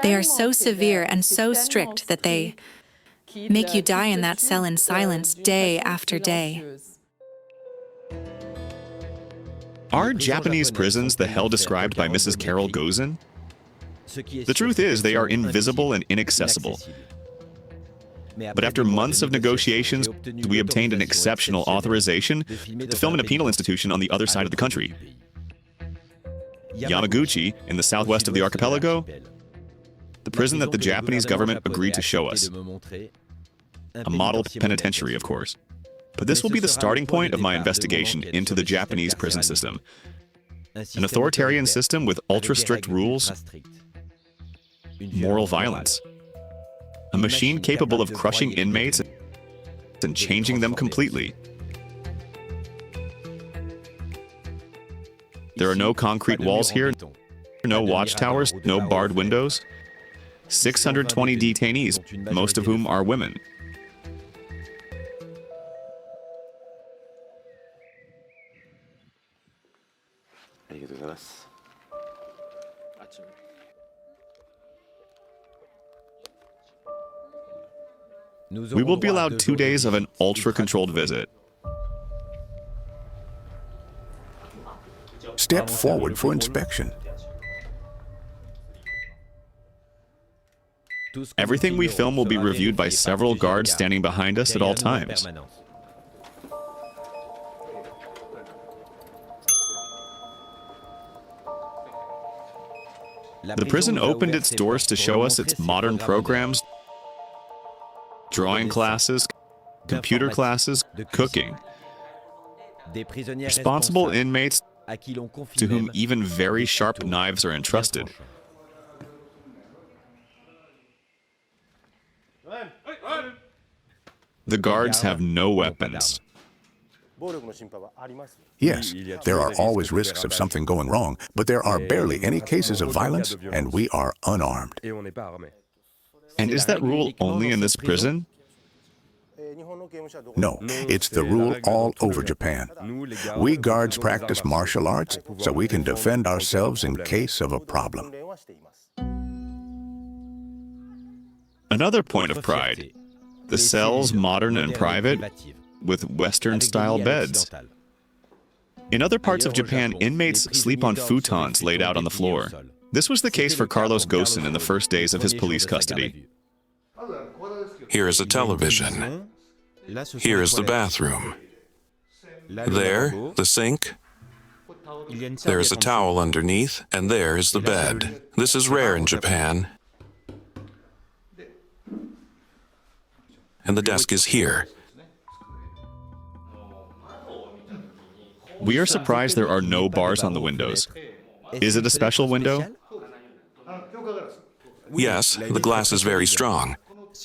They are so severe and so strict that they make you die in that cell in silence day after day. Are Japanese prisons the hell described by Mrs. Carlos Ghosn? The truth is, they are invisible and inaccessible. But after months of negotiations, we obtained an exceptional authorization to film in a penal institution on the other side of the country. Yamaguchi, in the southwest of the archipelago, the prison that the Japanese government agreed to show us. A model penitentiary, of course. But this will be the starting point of my investigation into the Japanese prison system. An authoritarian system with ultra-strict rules, moral violence. A machine capable of crushing inmates and changing them completely. There are no concrete walls here, no watchtowers, no barred windows. 620 detainees, most of whom are women. We will be allowed 2 days of an ultra-controlled visit. Step forward for inspection. Everything we film will be reviewed by several guards standing behind us at all times. The prison opened its doors to show us its modern programs, drawing classes, computer classes, cooking. Responsible inmates to whom even very sharp knives are entrusted. The guards have no weapons. Yes, there are always risks of something going wrong, but there are barely any cases of violence, and we are unarmed. And is that rule only in this prison? No, it's the rule all over Japan. We guards practice martial arts so we can defend ourselves in case of a problem. Another point of pride. The cells, modern and private, with Western-style beds. In other parts of Japan, inmates sleep on futons laid out on the floor. This was the case for Carlos Ghosn in the first days of his police custody. Here is a television. Here is the bathroom. There, the sink. There is a towel underneath, and there is the bed. This is rare in Japan. And the desk is here. We are surprised there are no bars on the windows. Is it a special window? Yes, the glass is very strong.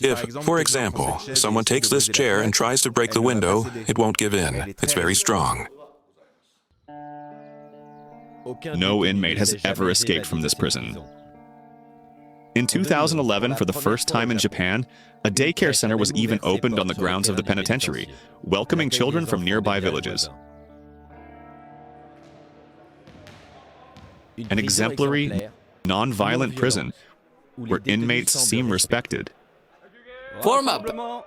If, for example, someone takes this chair and tries to break the window, it won't give in. It's very strong. No inmate has ever escaped from this prison. In 2011, for the first time in Japan, a daycare center was even opened on the grounds of the penitentiary, welcoming children from nearby villages. An exemplary, non-violent prison where inmates seem respected. Form up!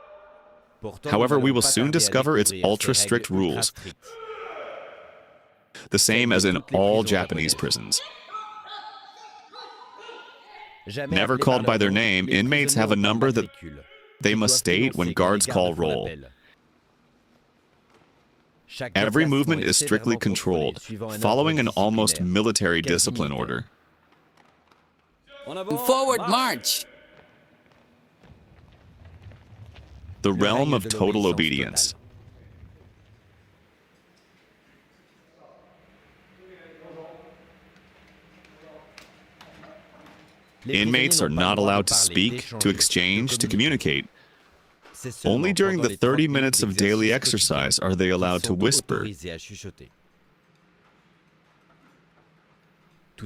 However, we will soon discover its ultra-strict rules, the same as in all Japanese prisons. Never called by their name, inmates have a number that they must state when guards call roll. Every movement is strictly controlled, following an almost military discipline order. Forward march! The realm of total obedience. Inmates are not allowed to speak, to exchange, to communicate. Only during the 30 minutes of daily exercise are they allowed to whisper.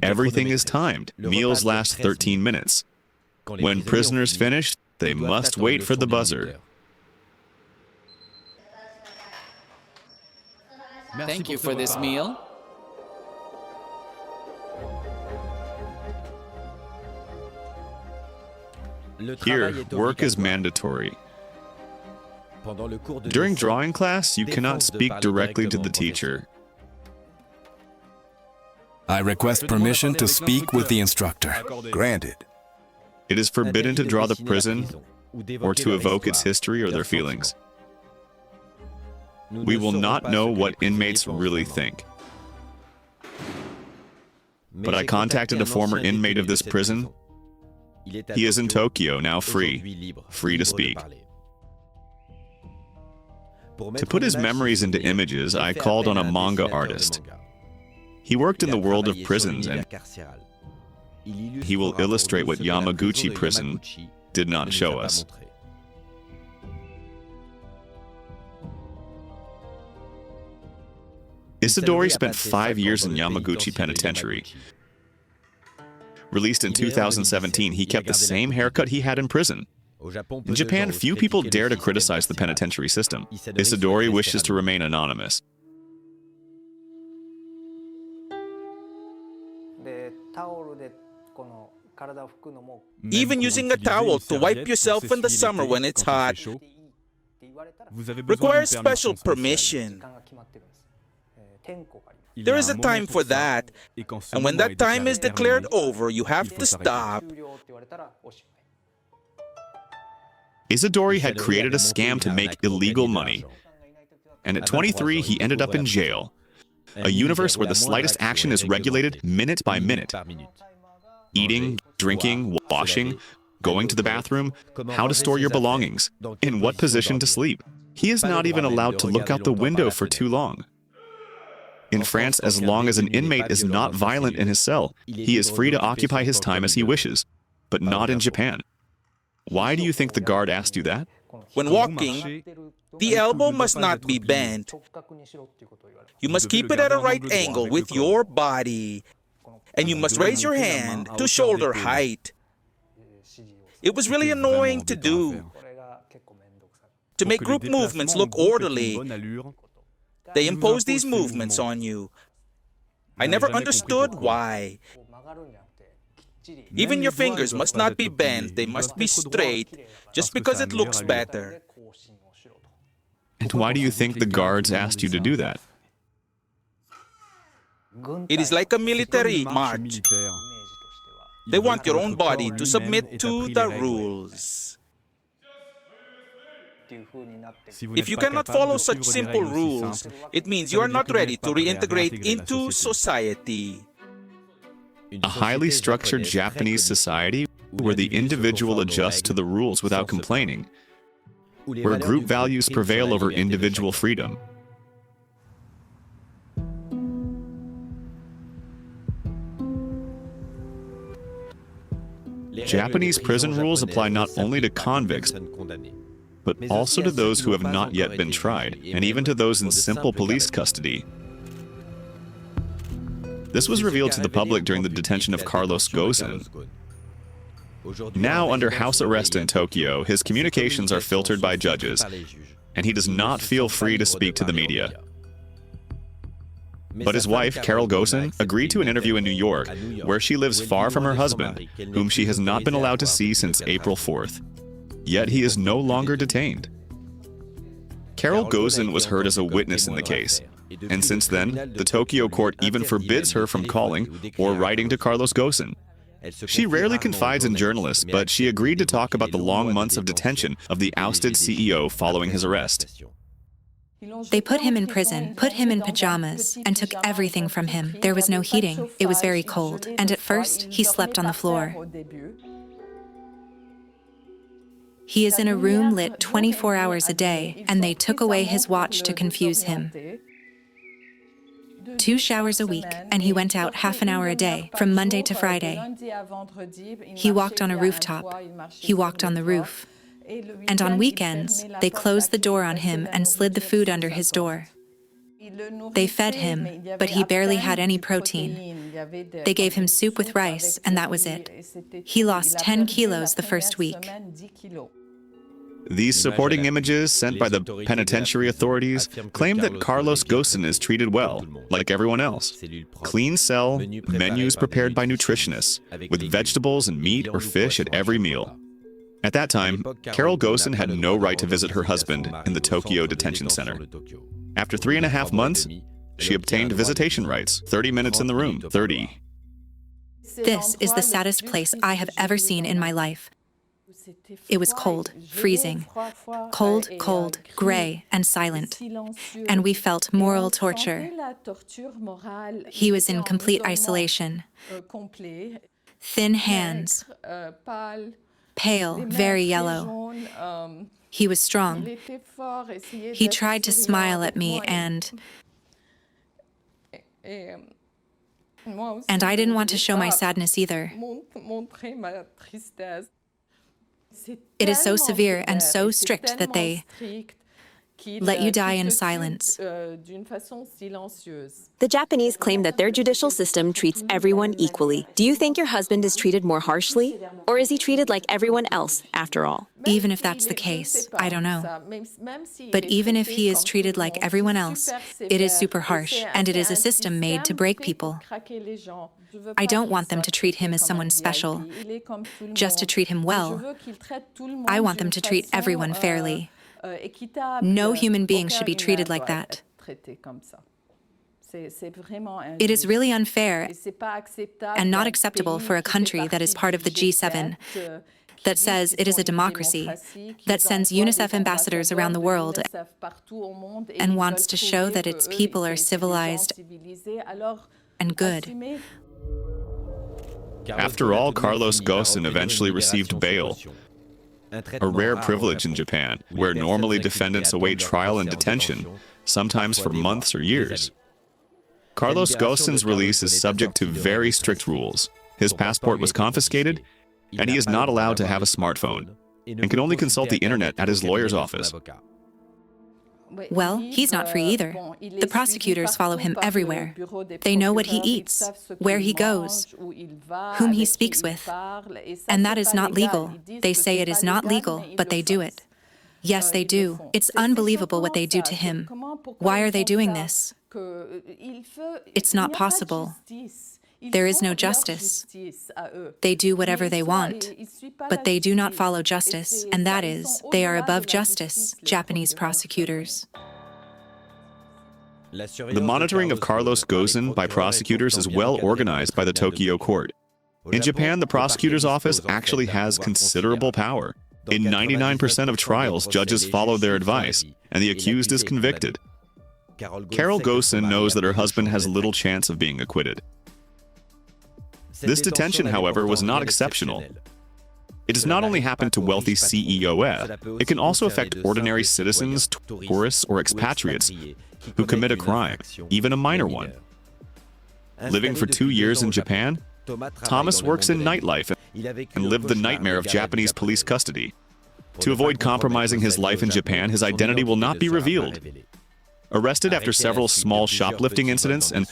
Everything is timed. Meals last 13 minutes. When prisoners finish, they must wait for the buzzer. Thank you for this meal. Here, work is mandatory. During drawing class, you cannot speak directly to the teacher. I request permission to speak with the instructor. Granted. It is forbidden to draw the prison or to evoke its history or their feelings. We will not know what inmates really think. But I contacted a former inmate of this prison. He is in Tokyo, now free to speak. To put his memories into images, I called on a manga artist. He worked in the world of prisons, and he will illustrate what Yamaguchi prison did not show us. Isidori spent 5 years in Yamaguchi Penitentiary. Released in 2017, he kept the same haircut he had in prison. In Japan, few people dare to criticize the penitentiary system. Isidori wishes to remain anonymous. Even using a towel to wipe yourself in the summer when it's hot requires special permission. There is a time for that, and when that time is declared over, you have to stop. Isidori had created a scam to make illegal money. And at 23, he ended up in jail. A universe where the slightest action is regulated minute by minute. Eating, drinking, washing, going to the bathroom, how to store your belongings, in what position to sleep. He is not even allowed to look out the window for too long. In France, as long as an inmate is not violent in his cell, he is free to occupy his time as he wishes, but not in Japan. Why do you think the guard asked you that? When walking, the elbow must not be bent. You must keep it at a right angle with your body, and you must raise your hand to shoulder height. It was really annoying to do. To make group movements look orderly, they impose these movements on you. I never understood why. Even your fingers must not be bent, they must be straight, just because it looks better. And why do you think the guards asked you to do that? It is like a military march. They want your own body to submit to the rules. If you cannot follow such simple rules, it means you are not ready to reintegrate into society. A highly structured Japanese society where the individual adjusts to the rules without complaining, where group values prevail over individual freedom. Japanese prison rules apply not only to convicts, but also to those who have not yet been tried, and even to those in simple police custody. This was revealed to the public during the detention of Carlos Ghosn. Now under house arrest in Tokyo, his communications are filtered by judges, and he does not feel free to speak to the media. But his wife, Carlos Ghosn, agreed to an interview in New York, where she lives far from her husband, whom she has not been allowed to see since April 4th. Yet he is no longer detained. Carlos Ghosn was heard as a witness in the case, and since then, the Tokyo court even forbids her from calling or writing to Carlos Ghosn. She rarely confides in journalists, but she agreed to talk about the long months of detention of the ousted CEO following his arrest. They put him in prison, put him in pajamas, and took everything from him. There was no heating. It was very cold. And at first, he slept on the floor. He is in a room lit 24 hours a day, and they took away his watch to confuse him. 2 showers a week, and he went out half an hour a day, from Monday to Friday. He walked on a rooftop. He walked on the roof. And on weekends, they closed the door on him and slid the food under his door. They fed him, but he barely had any protein. They gave him soup with rice, and that was it. He lost 10 kilos the first week. These supporting images sent by the penitentiary authorities claim that Carlos Ghosn is treated well, like everyone else. Clean cell, menus prepared by nutritionists, with vegetables and meat or fish at every meal. At that time, Carol Ghosn had no right to visit her husband in the Tokyo Detention Center. After 3.5 months, she obtained visitation rights, 30 minutes in the room, 30. This is the saddest place I have ever seen in my life. It was cold, freezing, cold, cold, gray, and silent, and we felt moral torture. He was in complete isolation. Thin hands, pale, very yellow. He was strong. He tried to smile at me, and I didn't want to show my sadness either. It is so severe and so strict that they let you die in silence. The Japanese claim that their judicial system treats everyone equally. Do you think your husband is treated more harshly? Or is he treated like everyone else, after all? Even if that's the case, I don't know. But even if he is treated like everyone else, it is super harsh, and it is a system made to break people. I don't want them to treat him as someone special, just to treat him well. I want them to treat everyone fairly. No human being should be treated like that. It is really unfair and not acceptable for a country that is part of the G7, that says it is a democracy, that sends UNICEF ambassadors around the world and wants to show that its people are civilized and good. After all, Carlos Ghosn eventually received bail, a rare privilege in Japan, where normally defendants await trial and detention, sometimes for months or years. Carlos Ghosn's release is subject to very strict rules. His passport was confiscated, and he is not allowed to have a smartphone, and can only consult the internet at his lawyer's office. Well, he's not free either. The prosecutors follow him everywhere. They know what he eats, where he goes, whom he speaks with. And that is not legal. They say it is not legal, but they do it. Yes, they do. It's unbelievable what they do to him. Why are they doing this? It's not possible. There is no justice. They do whatever they want, but they do not follow justice, and that is, they are above justice, Japanese prosecutors. The monitoring of Carlos Ghosn by prosecutors is well organized by the Tokyo court. In Japan, the prosecutor's office actually has considerable power. In 99% of trials, judges follow their advice, and the accused is convicted. Carol Ghosn knows that her husband has little chance of being acquitted. This detention, however, was not exceptional. It does not only happen to wealthy CEOs, it can also affect ordinary citizens, tourists, or expatriates who commit a crime, even a minor one. Living for 2 years in Japan, Thomas works in nightlife and lived the nightmare of Japanese police custody. To avoid compromising his life in Japan, his identity will not be revealed. Arrested after several small shoplifting incidents and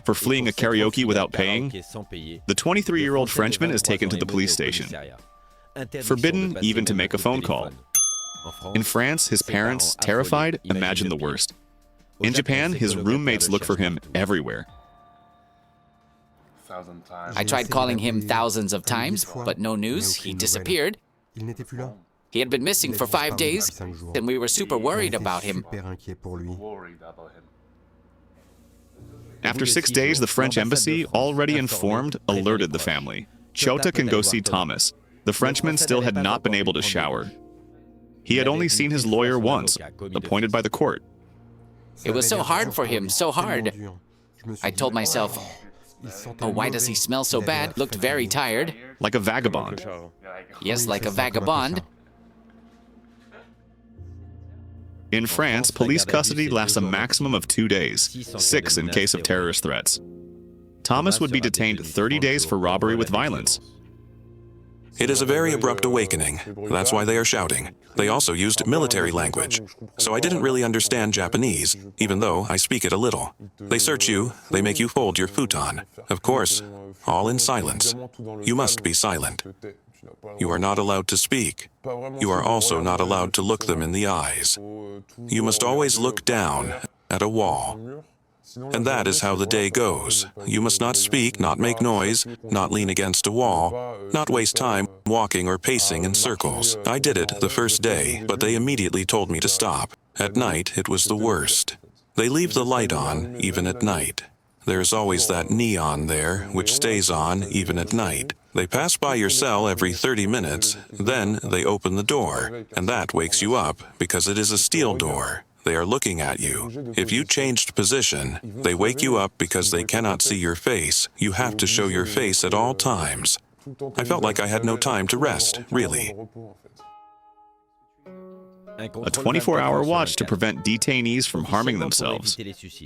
for fleeing a karaoke without paying, the 23-year-old Frenchman is taken to the police station, forbidden even to make a phone call. In France, his parents, terrified, imagine the worst. In Japan, his roommates look for him everywhere. I tried calling him thousands of times, but no news. He disappeared. He had been missing for 5 days, and we were super worried about him. After 6 days, the French embassy, already informed, alerted the family. Chota can go see Thomas. The Frenchman still had not been able to shower. He had only seen his lawyer once, appointed by the court. It was so hard for him, so hard. I told myself, oh, why does he smell so bad? Looked very tired. Like a vagabond. Yes, like a vagabond. In France, police custody lasts a maximum of 2 days, 6 in case of terrorist threats. Thomas would be detained 30 days for robbery with violence. It is a very abrupt awakening. That's why they are shouting. They also used military language. So I didn't really understand Japanese, even though I speak it a little. They search you, they make you fold your futon. Of course, all in silence. You must be silent. You are not allowed to speak. You are also not allowed to look them in the eyes. You must always look down at a wall. And that is how the day goes. You must not speak, not make noise, not lean against a wall, not waste time walking or pacing in circles. I did it the first day, but they immediately told me to stop. At night, it was the worst. They leave the light on, even at night. There's always that neon there, which stays on even at night. They pass by your cell every 30 minutes, then they open the door, and that wakes you up because it is a steel door. They are looking at you. If you changed position, they wake you up because they cannot see your face. You have to show your face at all times. I felt like I had no time to rest, really. A 24-hour watch to prevent detainees from harming themselves.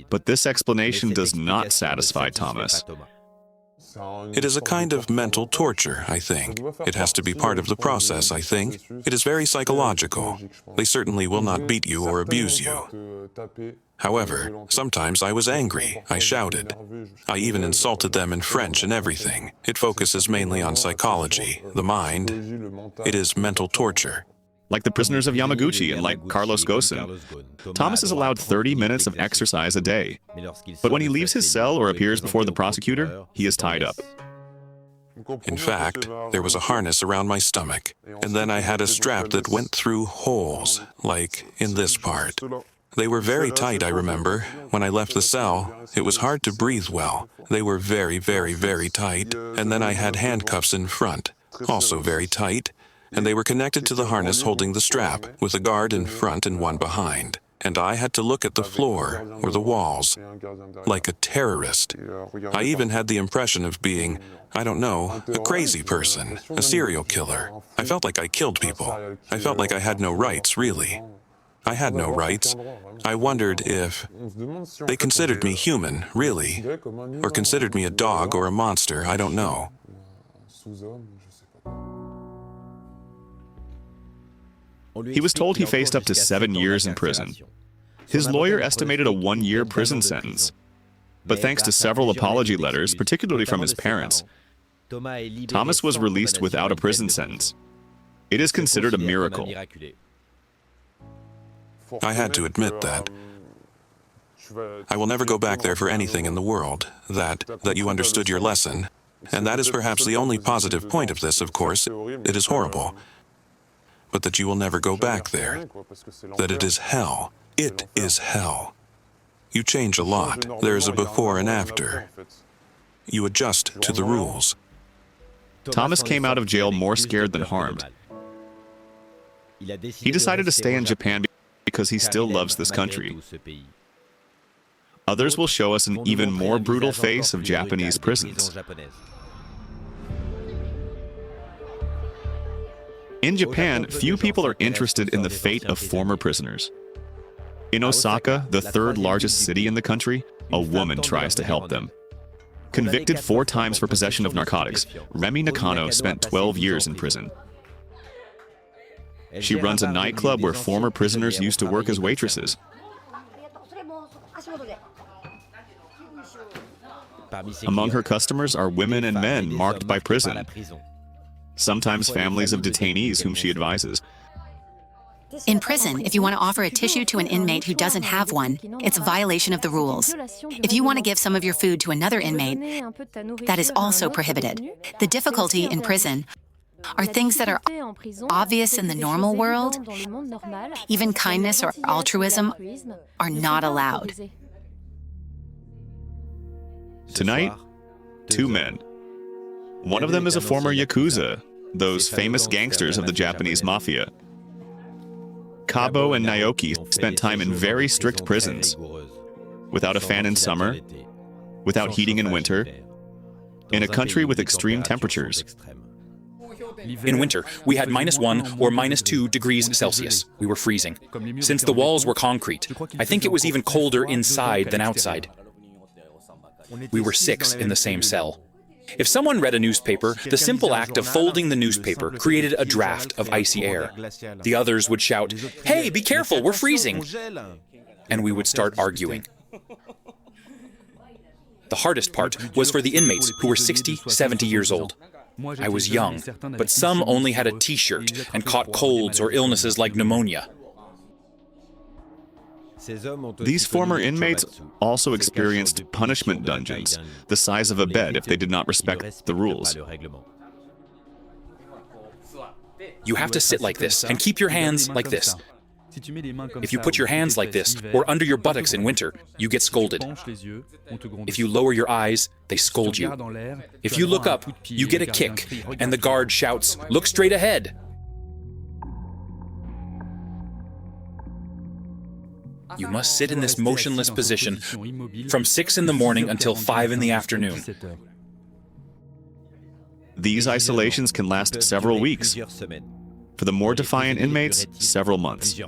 But this explanation does not satisfy Thomas. It is a kind of mental torture, I think. It has to be part of the process, I think. It is very psychological. They certainly will not beat you or abuse you. However, sometimes I was angry. I shouted. I even insulted them in French and everything. It focuses mainly on psychology, the mind. It is mental torture. Like the prisoners of Yamaguchi and like Carlos Ghosn, Thomas is allowed 30 minutes of exercise a day. But when he leaves his cell or appears before the prosecutor, he is tied up. In fact, there was a harness around my stomach, and then I had a strap that went through holes, like in this part. They were very tight, I remember. When I left the cell, it was hard to breathe well. They were very, very, very tight, and then I had handcuffs in front, also very tight. And they were connected to the harness holding the strap, with a guard in front and one behind. And I had to look at the floor or the walls, like a terrorist. I even had the impression of being, I don't know, a crazy person, a serial killer. I felt like I killed people. I felt like I had no rights, really. I had no rights. I wondered if they considered me human, really, or considered me a dog or a monster, I don't know. He was told he faced up to 7 years in prison. His lawyer estimated a 1-year prison sentence. But thanks to several apology letters, particularly from his parents, Thomas was released without a prison sentence. It is considered a miracle. I had to admit that. I will never go back there for anything in the world. That you understood your lesson. And that is perhaps the only positive point of this, of course. It is horrible. But that you will never go back there. That it is hell. It is hell. You change a lot. There is a before and after. You adjust to the rules. Thomas came out of jail more scared than harmed. He decided to stay in Japan because he still loves this country. Others will show us an even more brutal face of Japanese prisons. In Japan, few people are interested in the fate of former prisoners. In Osaka, the third largest city in the country, a woman tries to help them. Convicted 4 times for possession of narcotics, Remi Nakano spent 12 years in prison. She runs a nightclub where former prisoners used to work as waitresses. Among her customers are women and men marked by prison, sometimes families of detainees whom she advises. In prison, if you want to offer a tissue to an inmate who doesn't have one, it's a violation of the rules. If you want to give some of your food to another inmate, that is also prohibited. The difficulty in prison are things that are obvious in the normal world. Even kindness or altruism are not allowed. Tonight, 2 men. One of them is a former Yakuza, those famous gangsters of the Japanese mafia. Kabo and Naoki spent time in very strict prisons, without a fan in summer, without heating in winter, in a country with extreme temperatures. In winter, we had -1 or -2 degrees Celsius. We were freezing. Since the walls were concrete, I think it was even colder inside than outside. We were 6 in the same cell. If someone read a newspaper, the simple act of folding the newspaper created a draft of icy air. The others would shout, "Hey, be careful, we're freezing!" And we would start arguing. The hardest part was for the inmates who were 60, 70 years old. I was young, but some only had a t-shirt and caught colds or illnesses like pneumonia. These former inmates also experienced punishment dungeons, the size of a bed if they did not respect the rules. You have to sit like this and keep your hands like this. If you put your hands like this or under your buttocks in winter, you get scolded. If you lower your eyes, they scold you. If you look up, you get a kick, and the guard shouts, "Look straight ahead." You must sit in this motionless position from 6 in the morning until 5 in the afternoon. These isolations can last several weeks. For the more defiant inmates, several months.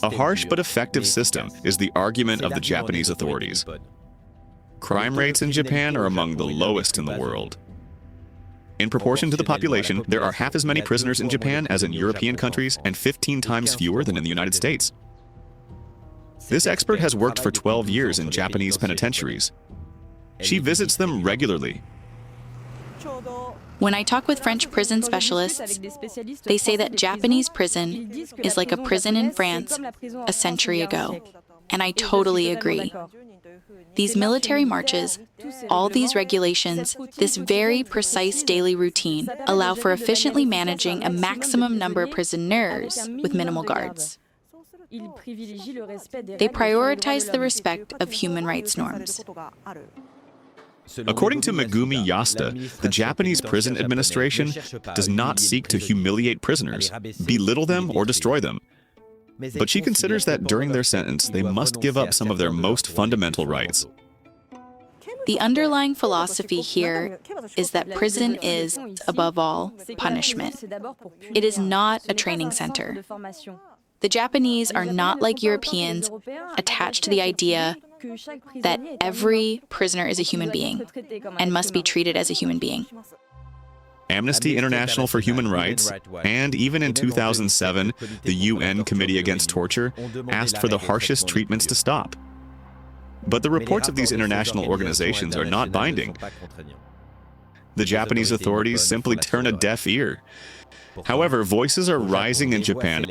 A harsh but effective system is the argument of the Japanese authorities. Crime rates in Japan are among the lowest in the world. In proportion to the population, there are half as many prisoners in Japan as in European countries and 15 times fewer than in the United States. This expert has worked for 12 years in Japanese penitentiaries. She visits them regularly. When I talk with French prison specialists, they say that Japanese prison is like a prison in France a century ago. And I totally agree. These military marches, all these regulations, this very precise daily routine allow for efficiently managing a maximum number of prisoners with minimal guards. They prioritize the respect of human rights norms. According to Megumi Yasuda, the Japanese prison administration does not seek to humiliate prisoners, belittle them, or destroy them. But she considers that during their sentence, they must give up some of their most fundamental rights. The underlying philosophy here is that prison is, above all, punishment. It is not a training center. The Japanese are not like Europeans, attached to the idea that every prisoner is a human being and must be treated as a human being. Amnesty International for Human Rights, and even in 2007, the UN Committee Against Torture asked for the harshest treatments to stop. But the reports of these international organizations are not binding. The Japanese authorities simply turn a deaf ear. However, voices are rising in Japan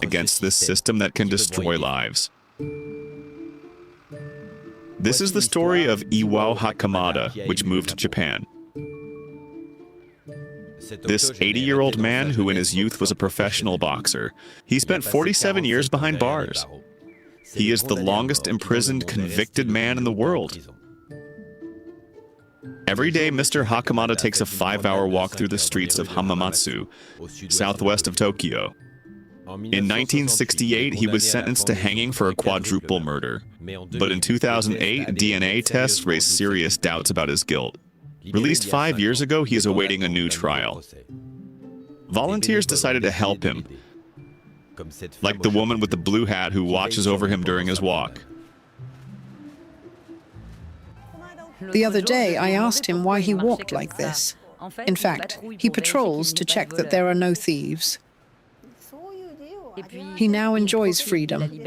against this system that can destroy lives. This is the story of Iwao Hakamada, which moved to Japan. This 80-year-old man, who in his youth was a professional boxer, he spent 47 years behind bars. He is the longest imprisoned convicted man in the world. Every day, Mr. Hakamada takes a 5-hour walk through the streets of Hamamatsu, southwest of Tokyo. In 1968, he was sentenced to hanging for a quadruple murder. But in 2008, DNA tests raised serious doubts about his guilt. Released 5 years ago, he is awaiting a new trial. Volunteers decided to help him, like the woman with the blue hat who watches over him during his walk. The other day, I asked him why he walked like this. In fact, he patrols to check that there are no thieves. He now enjoys freedom.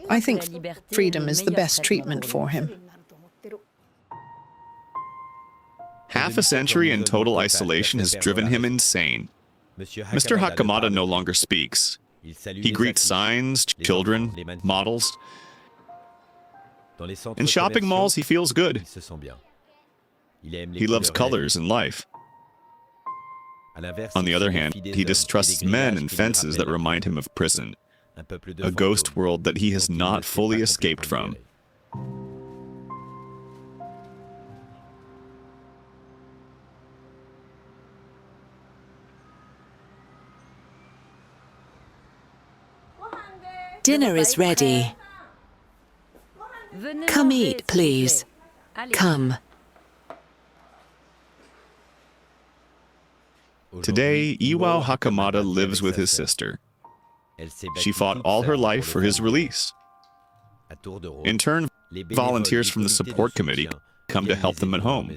I think freedom is the best treatment for him. Half a century in total isolation has driven him insane. Mr. Hakamada no longer speaks. He greets signs, children, models. In shopping malls, he feels good. He loves colors and life. On the other hand, he distrusts men and fences that remind him of prison, a ghost world that he has not fully escaped from. Dinner is ready. Come eat, please. Come. Today, Iwao Hakamada lives with his sister. She fought all her life for his release. In turn, volunteers from the support committee come to help them at home.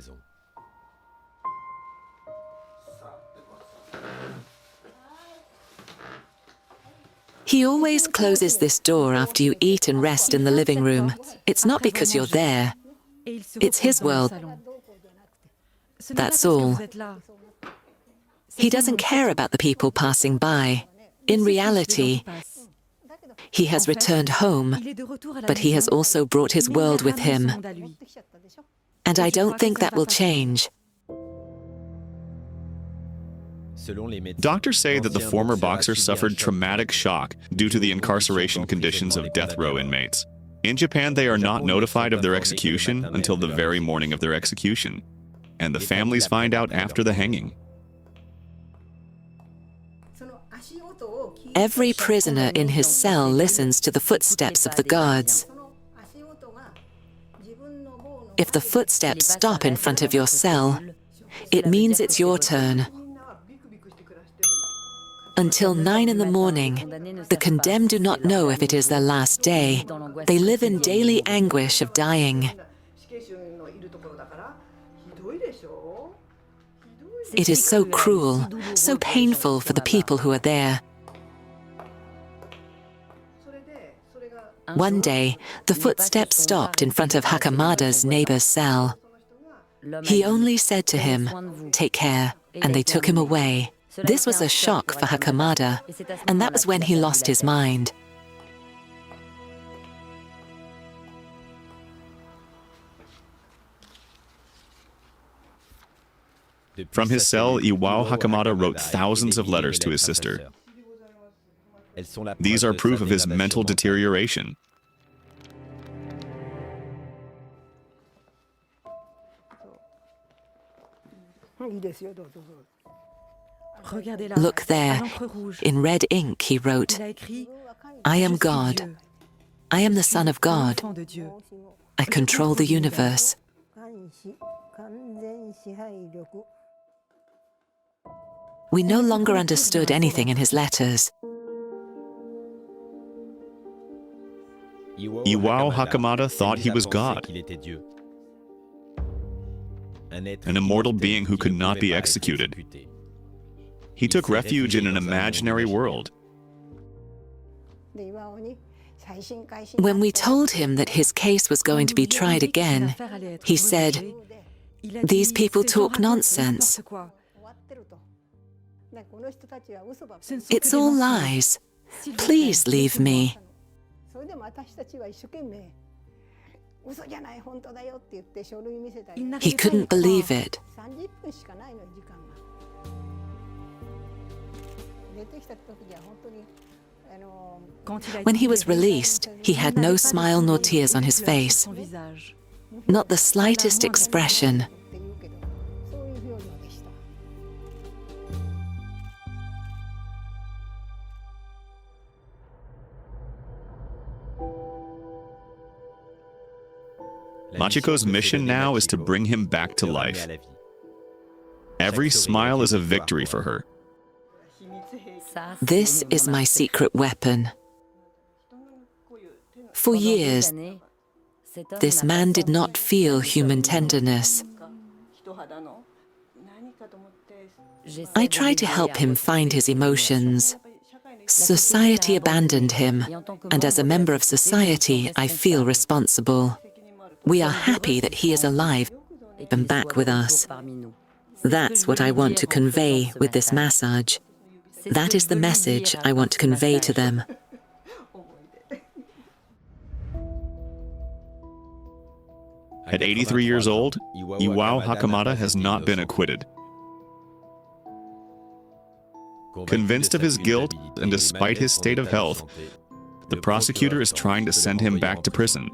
He always closes this door after you eat and rest in the living room. It's not because you're there. It's his world. That's all. He doesn't care about the people passing by. In reality, He has returned home, but he has also brought his world with him. And I don't think that will change. Doctors say that the former boxer suffered traumatic shock due to the incarceration conditions of death row inmates. In Japan, they are not notified of their execution until the very morning of their execution, and the families find out after the hanging. Every prisoner in his cell listens to the footsteps of the guards. If the footsteps stop in front of your cell, it means it's your turn. Until 9 in the morning, the condemned do not know if it is their last day. They live in daily anguish of dying. It is so cruel, so painful for the people who are there. One day, the footsteps stopped in front of Hakamada's neighbor's cell. He only said to him, "Take care," and they took him away. This was a shock for Hakamada, and that was when he lost his mind. From his cell, Iwao Hakamada wrote thousands of letters to his sister. These are proof of his mental deterioration. Look there. In red ink, he wrote, "I am God. I am the Son of God. I control the universe." We no longer understood anything in his letters. Iwao Hakamada thought he was God, an immortal being who could not be executed. He took refuge in an imaginary world. When we told him that his case was going to be tried again, he said, "These people talk nonsense. It's all lies. Please leave me." He couldn't believe it. When he was released, he had no smile nor tears on his face, not the slightest expression. Machiko's mission now is to bring him back to life. Every smile is a victory for her. This is my secret weapon. For years, this man did not feel human tenderness. I tried to help him find his emotions. Society abandoned him, and as a member of society, I feel responsible. We are happy that he is alive and back with us. That's what I want to convey with this massage. That is the message I want to convey to them. At 83 years old, Iwao Hakamada has not been acquitted. Convinced of his guilt and despite his state of health, the prosecutor is trying to send him back to prison.